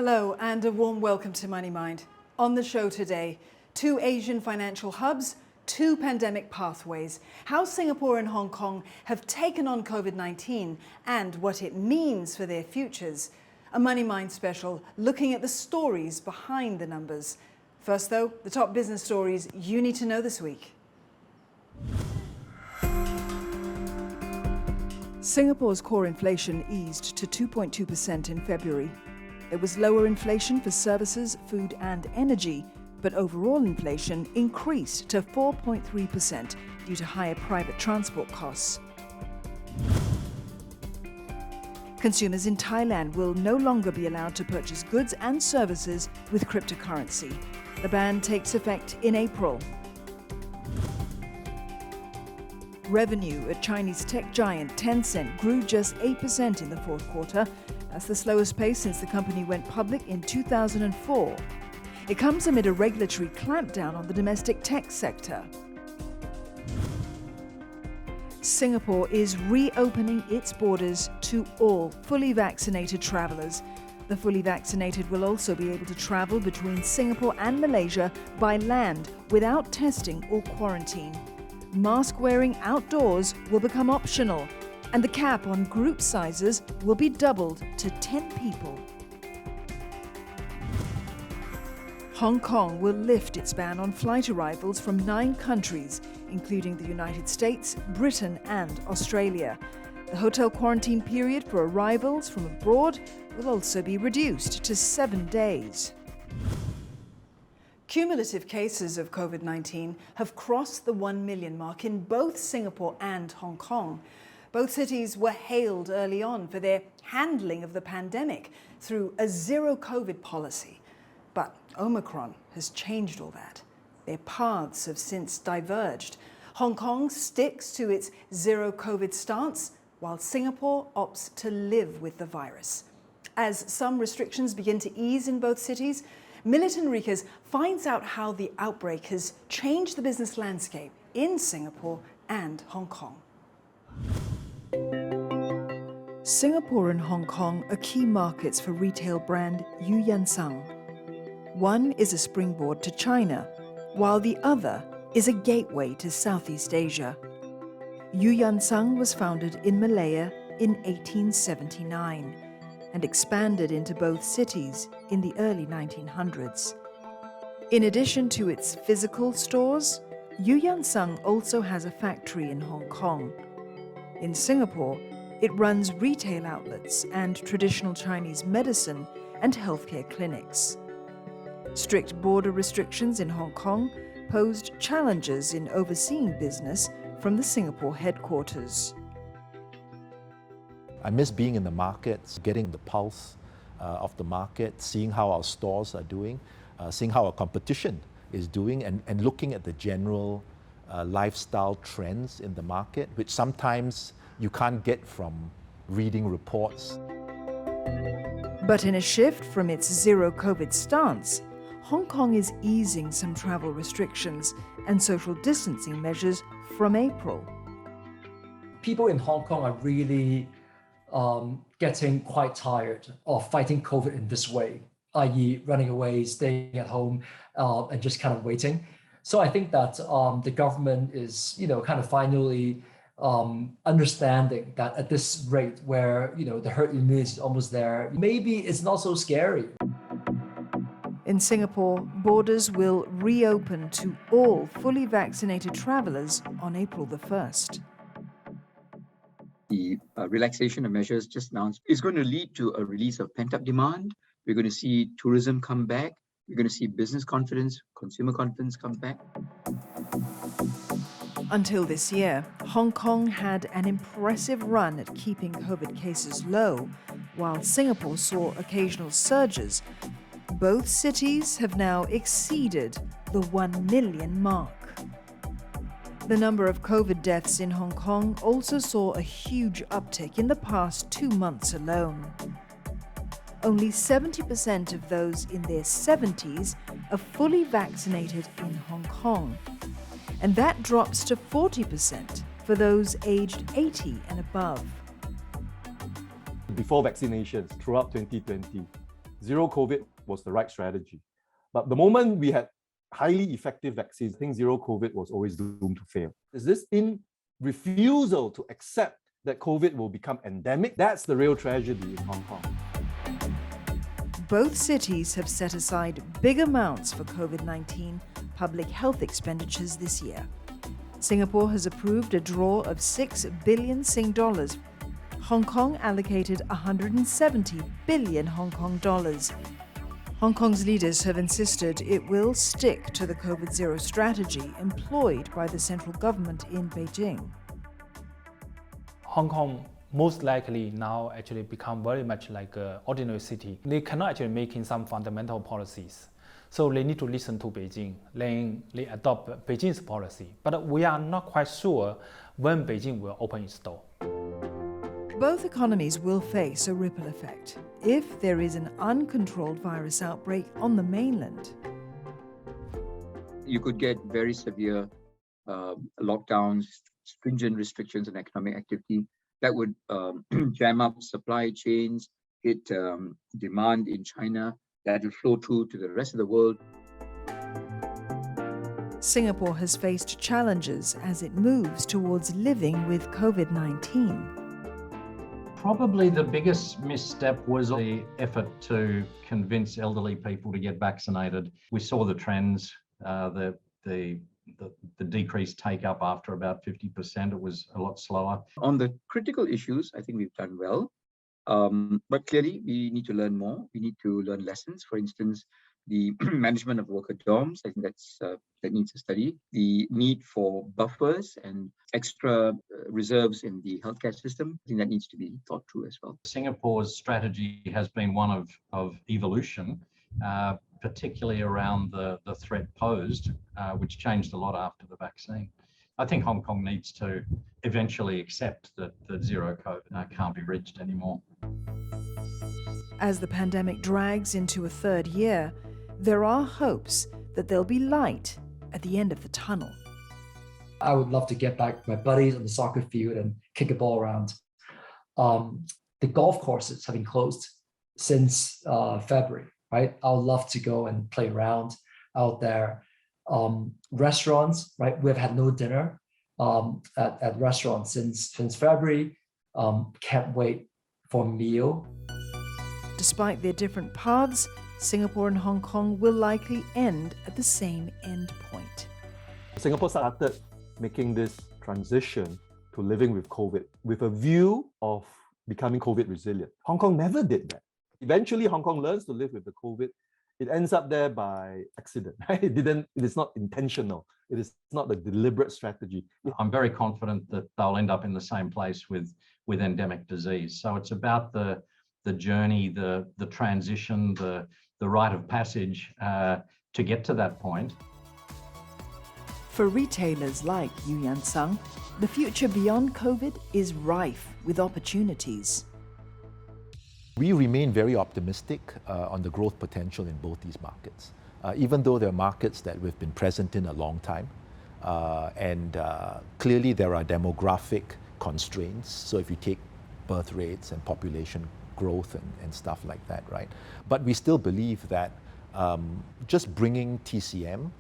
Hello and a warm welcome to Money Mind. On the show today, 2 Asian financial hubs, 2 pandemic pathways, how Singapore and Hong Kong have taken on COVID-19 and what it means for their futures. A Money Mind special looking at the stories behind the numbers. First though, the top business stories you need to know this week. Singapore's core inflation eased to 2.2% in February. There was lower inflation for services, food and energy, but overall inflation increased to 4.3% due to higher private transport costs. Consumers in Thailand will no longer be allowed to purchase goods and services with cryptocurrency. The ban takes effect in April. Revenue at Chinese tech giant Tencent grew just 8% in the fourth quarter. That's the slowest pace since the company went public in 2004. It comes amid a regulatory clampdown on the domestic tech sector. Singapore is reopening its borders to all fully vaccinated travelers. The fully vaccinated will also be able to travel between Singapore and Malaysia by land without testing or quarantine. Mask wearing outdoors will become optional, and the cap on group sizes will be doubled to 10 people. Hong Kong will lift its ban on flight arrivals from 9 countries, including the United States, Britain and Australia. The hotel quarantine period for arrivals from abroad will also be reduced to 7 days. Cumulative cases of COVID-19 have crossed the 1 million mark in both Singapore and Hong Kong. Both cities were hailed early on for their handling of the pandemic through a zero-COVID policy. But Omicron has changed all that. Their paths have since diverged. Hong Kong sticks to its zero-COVID stance, while Singapore opts to live with the virus. As some restrictions begin to ease in both cities, Millet Enriquez finds out how the outbreak has changed the business landscape in Singapore and Hong Kong. Singapore and Hong Kong are key markets for retail brand Eu Yan Sang. One is a springboard to China, while the other is a gateway to Southeast Asia. Eu Yan Sang was founded in Malaya in 1879 and expanded into both cities in the early 1900s. In addition to its physical stores, Eu Yan Sang also has a factory in Hong Kong. In Singapore, it runs retail outlets and traditional Chinese medicine and healthcare clinics. Strict border restrictions in Hong Kong posed challenges in overseeing business from the Singapore headquarters. I miss being in the markets, getting the pulse of the market, seeing how our stores are doing, seeing how our competition is doing, and looking at the general lifestyle trends in the market, which sometimes you can't get from reading reports. But in a shift from its zero-COVID stance, Hong Kong is easing some travel restrictions and social distancing measures from April. People in Hong Kong are really getting quite tired of fighting COVID in this way, i.e. running away, staying at home, and just kind of waiting. So I think that the government is, kind of finally understanding that at this rate where, the herd immunity is almost there, maybe it's not so scary. In Singapore, borders will reopen to all fully vaccinated travelers on April the 1st. The relaxation of measures just announced is going to lead to a release of pent-up demand. We're going to see tourism come back. We're going to see business confidence, consumer confidence come back. Until this year, Hong Kong had an impressive run at keeping COVID cases low, while Singapore saw occasional surges. Both cities have now exceeded the 1 million mark. The number of COVID deaths in Hong Kong also saw a huge uptick in the past 2 months alone. Only 70% of those in their 70s are fully vaccinated in Hong Kong, and that drops to 40% for those aged 80 and above. Before vaccinations, throughout 2020, Zero COVID was the right strategy. But the moment we had highly effective vaccines, I think zero COVID was always doomed to fail. Is this refusal to accept that COVID will become endemic? That's the real tragedy in Hong Kong. Both cities have set aside big amounts for COVID-19 public health expenditures this year. Singapore has approved a draw of 6 billion Sing dollars. Hong Kong allocated 170 billion Hong Kong dollars. Hong Kong's leaders have insisted it will stick to the COVID zero strategy employed by the central government in Beijing. Hong Kong most likely now actually become very much like an ordinary city. They cannot actually making some fundamental policies. So they need to listen to Beijing, then they adopt Beijing's policy. But we are not quite sure when Beijing will open its door. Both economies will face a ripple effect if there is an uncontrolled virus outbreak on the mainland. You could get very severe lockdowns, stringent restrictions on economic activity that would jam up supply chains, hit demand in China, that will flow through to the rest of the world. Singapore has faced challenges as it moves towards living with COVID-19. Probably the biggest misstep was the effort to convince elderly people to get vaccinated. We saw the trends, the decreased take up after about 50%. It was a lot slower. On the critical issues, I think we've done well. But clearly, we need to learn more. We need to learn lessons. For instance, the management of worker dorms, I think that needs a study. The need for buffers and extra reserves in the healthcare system, I think that needs to be thought through as well. Singapore's strategy has been one of evolution, particularly around the threat posed, which changed a lot after the vaccine. I think Hong Kong needs to eventually accept that zero COVID can't be reached anymore. As the pandemic drags into a third year, there are hopes that there'll be light at the end of the tunnel. I would love to get back with my buddies on the soccer field and kick a ball around. The golf courses have been closed since February, right? I would love to go and play around out there. Restaurants, right? We've had no dinner at restaurants since February. Can't wait for a meal. Despite their different paths, Singapore and Hong Kong will likely end at the same end point. Singapore started making this transition to living with COVID with a view of becoming COVID resilient. Hong Kong never did that. Eventually, Hong Kong learns to live with the COVID. It ends up there by accident, right? It is not intentional. It is not a deliberate strategy. I'm very confident that they'll end up in the same place with endemic disease. So it's about the journey, the transition, the rite of passage to get to that point. For retailers like Yu Yan Sang, the future beyond COVID is rife with opportunities. We remain very optimistic on the growth potential in both these markets, even though they're markets that we've been present in a long time. And clearly there are demographic constraints. So if you take birth rates and population growth and stuff like that, right? But we still believe that just bringing TCM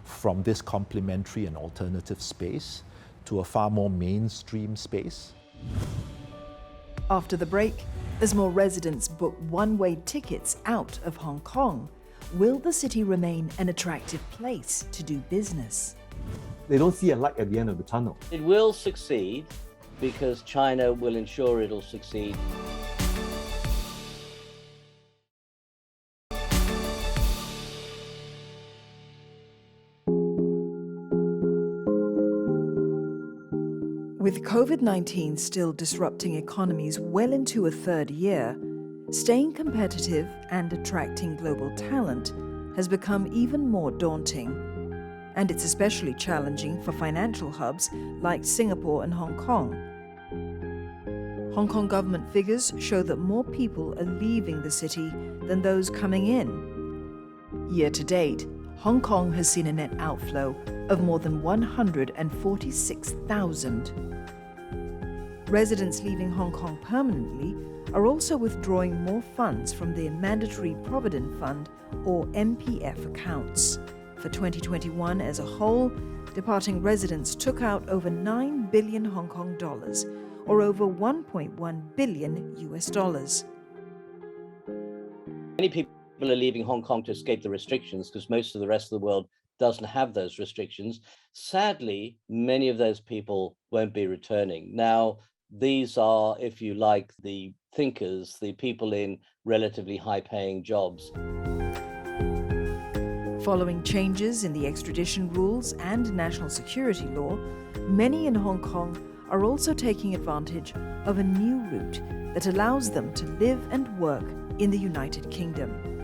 from this complementary and alternative space to a far more mainstream space. After the break, as more residents book one-way tickets out of Hong Kong, will the city remain an attractive place to do business? They don't see a light at the end of the tunnel. It will succeed because China will ensure it'll succeed. With COVID-19 still disrupting economies well into a third year, staying competitive and attracting global talent has become even more daunting. And it's especially challenging for financial hubs like Singapore and Hong Kong. Hong Kong government figures show that more people are leaving the city than those coming in. Year to date, Hong Kong has seen a net outflow of more than 146,000. Residents leaving Hong Kong permanently are also withdrawing more funds from their Mandatory Provident Fund or MPF accounts. For 2021 as a whole, departing residents took out over 9 billion Hong Kong dollars, or over 1.1 billion US dollars. Many people are leaving Hong Kong to escape the restrictions because most of the rest of the world doesn't have those restrictions. Sadly, many of those people won't be returning. Now, these are, if you like, the thinkers, the people in relatively high-paying jobs. Following changes in the extradition rules and national security law, many in Hong Kong are also taking advantage of a new route that allows them to live and work in the United Kingdom.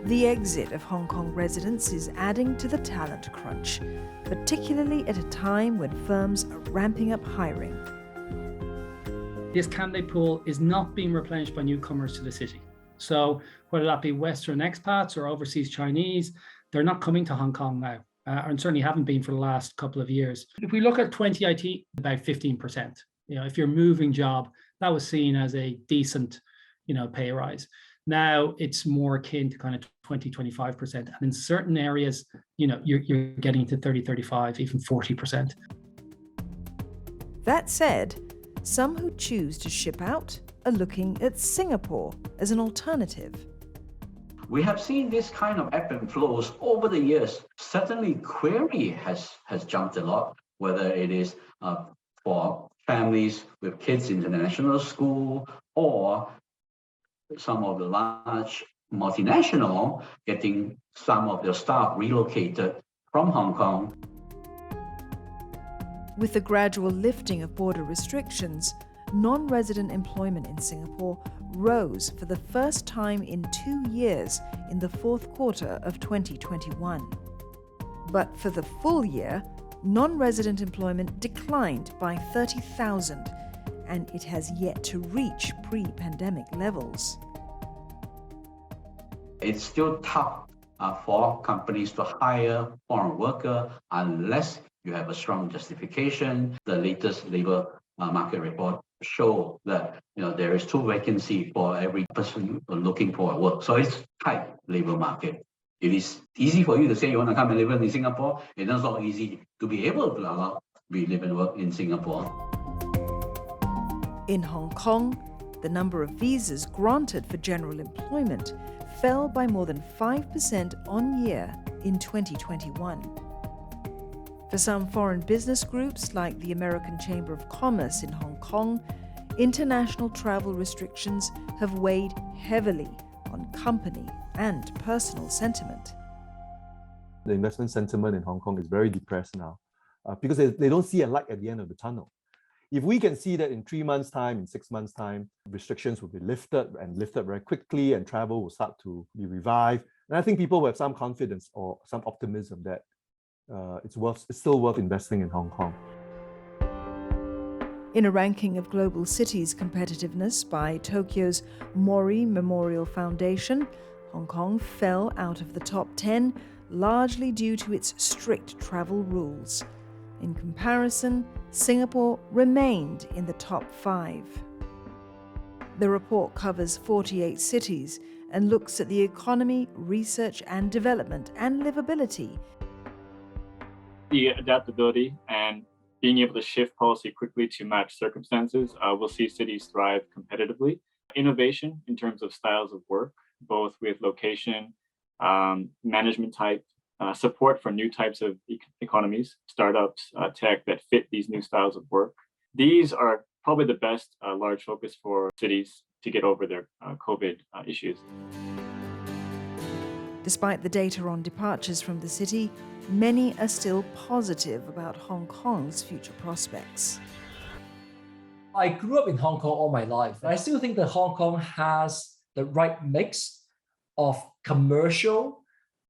The exit of Hong Kong residents is adding to the talent crunch, particularly at a time when firms are ramping up hiring. This candidate pool is not being replenished by newcomers to the city. So whether that be Western expats or overseas Chinese, they're not coming to Hong Kong now, and certainly haven't been for the last couple of years. If we look at 20IT, about 15%. If you're moving job, that was seen as a decent, pay rise. Now it's more akin to kind of 20-25%. And in certain areas, you're getting to 30-35, even 40%. That said, some who choose to ship out are looking at Singapore as an alternative. We have seen this kind of ebb and flows over the years. Certainly query has jumped a lot, whether it is for families with kids in international school or some of the large multinational getting some of their staff relocated from Hong Kong. With the gradual lifting of border restrictions, non-resident employment in Singapore rose for the first time in 2 years in the fourth quarter of 2021. But for the full year, non-resident employment declined by 30,000, and it has yet to reach pre-pandemic levels. It's still tough for companies to hire foreign workers unless you have a strong justification. The latest labor market report show that there is 2 vacancies for every person looking for work. So it's tight labor market. It is easy for you to say you want to come and live in Singapore. It is not easy to be able to allow to live and work in Singapore. In Hong Kong, the number of visas granted for general employment fell by more than 5% on year in 2021. For some foreign business groups like the American Chamber of Commerce in Hong Kong, international travel restrictions have weighed heavily on company and personal sentiment. The investment sentiment in Hong Kong is very depressed now because they don't see a light at the end of the tunnel. If we can see that in 3 months' time, in 6 months' time, restrictions will be lifted very quickly and travel will start to be revived, and I think people will have some confidence or some optimism that it's still worth investing in Hong Kong. In a ranking of global cities' competitiveness by Tokyo's Mori Memorial Foundation, Hong Kong fell out of the top 10, largely due to its strict travel rules. In comparison, Singapore remained in the top 5. The report covers 48 cities and looks at the economy, research and development, and livability. The adaptability and being able to shift policy quickly to match circumstances will see cities thrive competitively. Innovation in terms of styles of work, both with location, management type, support for new types of economies, startups, tech that fit these new styles of work. These are probably the best large focus for cities to get over their COVID issues. Despite the data on departures from the city, many are still positive about Hong Kong's future prospects. I grew up in Hong Kong all my life. I still think that Hong Kong has the right mix of commercial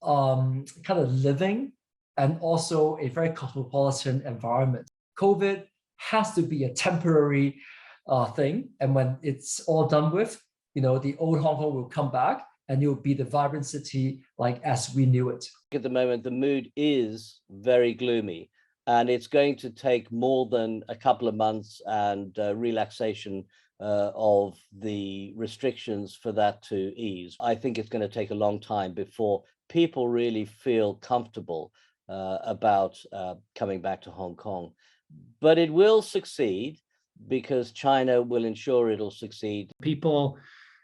kind of living and also a very cosmopolitan environment. COVID has to be a temporary thing. And when it's all done with, the old Hong Kong will come back and it will be the vibrant city like as we knew it. At the moment, the mood is very gloomy. And it's going to take more than a couple of months and relaxation of the restrictions for that to ease. I think it's going to take a long time before people really feel comfortable about coming back to Hong Kong. But it will succeed because China will ensure it'll succeed. People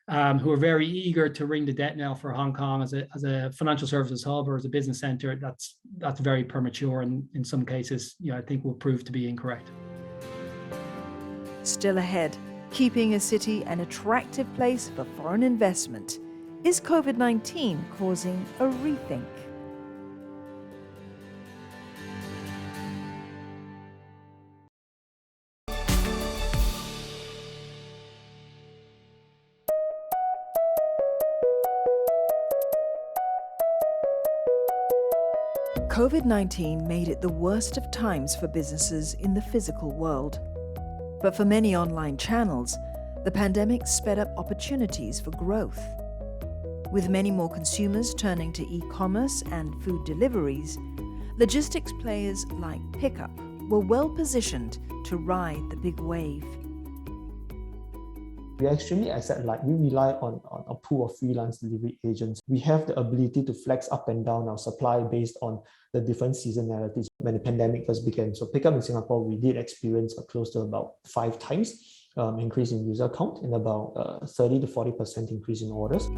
who are very eager to ring the death knell for Hong Kong as a financial services hub or as a business center, that's very premature, and in some cases, I think will prove to be incorrect. Still ahead, keeping a city an attractive place for foreign investment. Is COVID-19 causing a rethink? COVID-19 made it the worst of times for businesses in the physical world. But for many online channels, the pandemic sped up opportunities for growth. With many more consumers turning to e-commerce and food deliveries, logistics players like Pickup were well positioned to ride the big wave. We are extremely asset-light. We rely on a pool of freelance delivery agents. We have the ability to flex up and down our supply based on the different seasonalities when the pandemic first began. So Pickup in Singapore, we did experience a close to about 5 times increase in user count and about 30 to 40% increase in orders.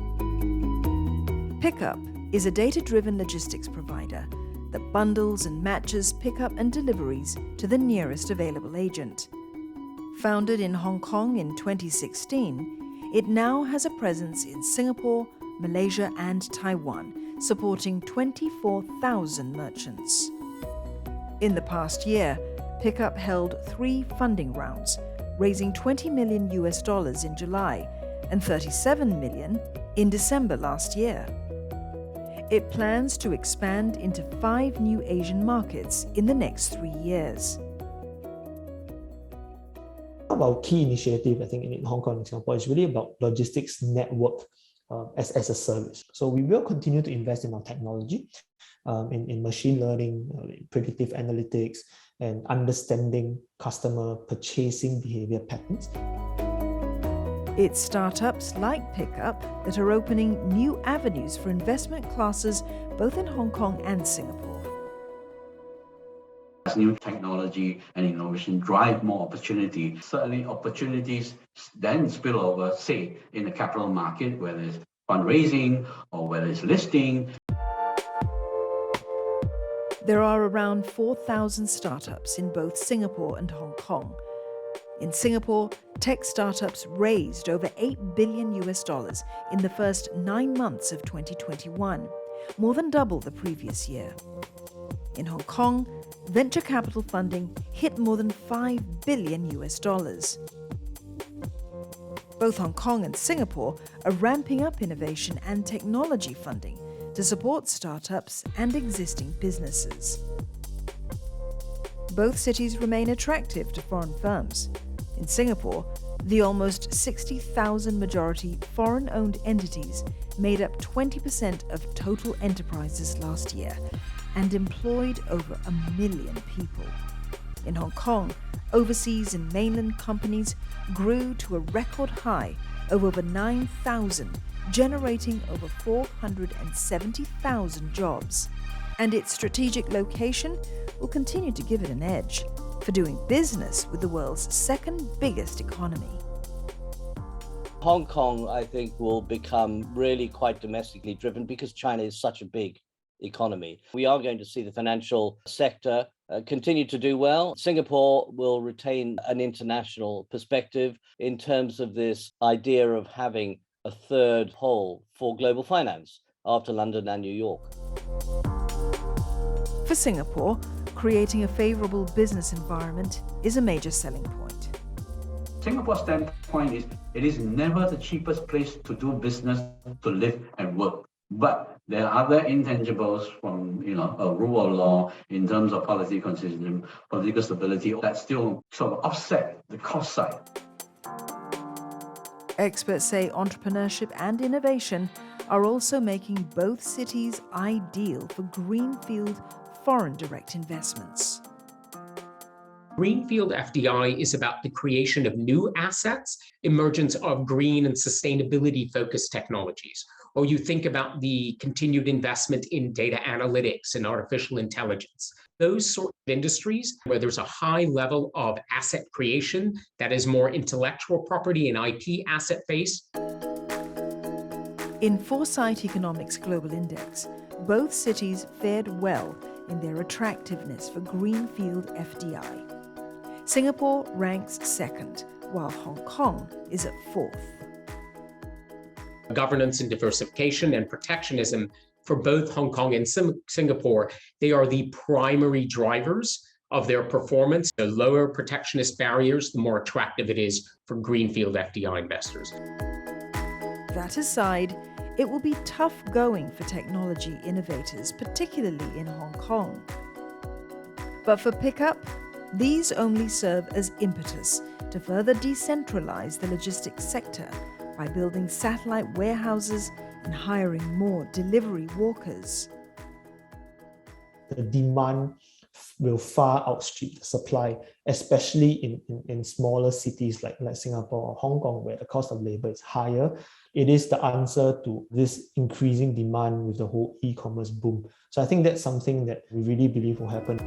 Pickup is a data-driven logistics provider that bundles and matches pickup and deliveries to the nearest available agent. Founded in Hong Kong in 2016, it now has a presence in Singapore, Malaysia, and Taiwan, supporting 24,000 merchants. In the past year, Pickup held 3 funding rounds, raising $20 million in July and $37 million in December last year. It plans to expand into 5 new Asian markets in the next 3 years. Our key initiative, I think, in Hong Kong and Singapore is really about logistics network as a service. So we will continue to invest in our technology, in machine learning, predictive analytics, and understanding customer purchasing behavior patterns. It's startups like Pickup that are opening new avenues for investment classes both in Hong Kong and Singapore. As new technology and innovation drive more opportunity, certainly opportunities then spill over, say, in the capital market, whether it's fundraising or whether it's listing. There are around 4,000 startups in both Singapore and Hong Kong. In Singapore, tech startups raised over $8 billion in the first 9 months of 2021, more than double the previous year. In Hong Kong, venture capital funding hit more than $5 billion. Both Hong Kong and Singapore are ramping up innovation and technology funding to support startups and existing businesses. Both cities remain attractive to foreign firms. In Singapore, the almost 60,000 majority foreign-owned entities made up 20% of total enterprises last year and employed over 1 million people. In Hong Kong, overseas and mainland companies grew to a record high of over 9,000, generating over 470,000 jobs. And its strategic location will continue to give it an edge for doing business with the world's second biggest economy. Hong Kong, I think, will become really quite domestically driven because China is such a big economy. We are going to see the financial sector continue to do well. Singapore will retain an international perspective in terms of this idea of having a third pole for global finance after London and New York. For Singapore, creating a favorable business environment is a major selling point. Singapore's standpoint is it is never the cheapest place to do business, to live and work. But there are other intangibles from a rule of law in terms of policy consistency, political stability that still sort of offset the cost side. Experts say entrepreneurship and innovation are also making both cities ideal for greenfield foreign direct investments. Greenfield FDI is about the creation of new assets, emergence of green and sustainability-focused technologies. Or you think about the continued investment in data analytics and artificial intelligence. Those sort of industries where there's a high level of asset creation that is more intellectual property and IP asset based. In Foresight Economics Global Index, both cities fared well in their attractiveness for greenfield FDI. Singapore ranks second, while Hong Kong is at fourth. Governance and diversification and protectionism for both Hong Kong and Singapore, they are the primary drivers of their performance. The lower protectionist barriers, the more attractive it is for greenfield FDI investors. That aside, it will be tough going for technology innovators, particularly in Hong Kong. But for pickup, these only serve as impetus to further decentralize the logistics sector by building satellite warehouses and hiring more delivery workers. The demand will far outstrip the supply, especially in smaller cities like Singapore or Hong Kong, where the cost of labor is higher. It is the answer to this increasing demand with the whole e-commerce boom. So I think that's something that we really believe will happen.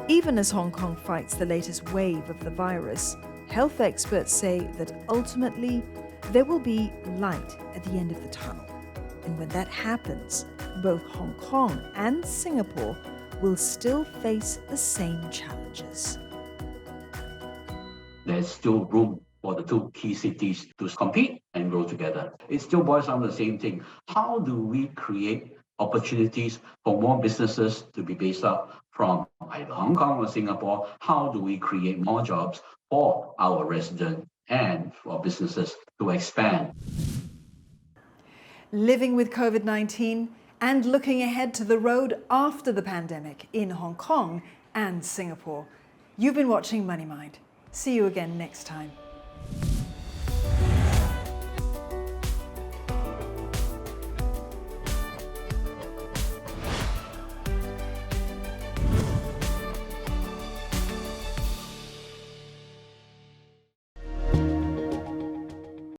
Even as Hong Kong fights the latest wave of the virus, health experts say that ultimately there will be light at the end of the tunnel. And when that happens, both Hong Kong and Singapore will still face the same challenges. There's still room for the two key cities to compete and grow together. It still boils down to the same thing. How do we create opportunities for more businesses to be based out from either Hong Kong or Singapore? How do we create more jobs for our residents and for businesses to expand? Living with COVID-19 and looking ahead to the road after the pandemic in Hong Kong and Singapore. You've been watching Money Mind. See you again next time.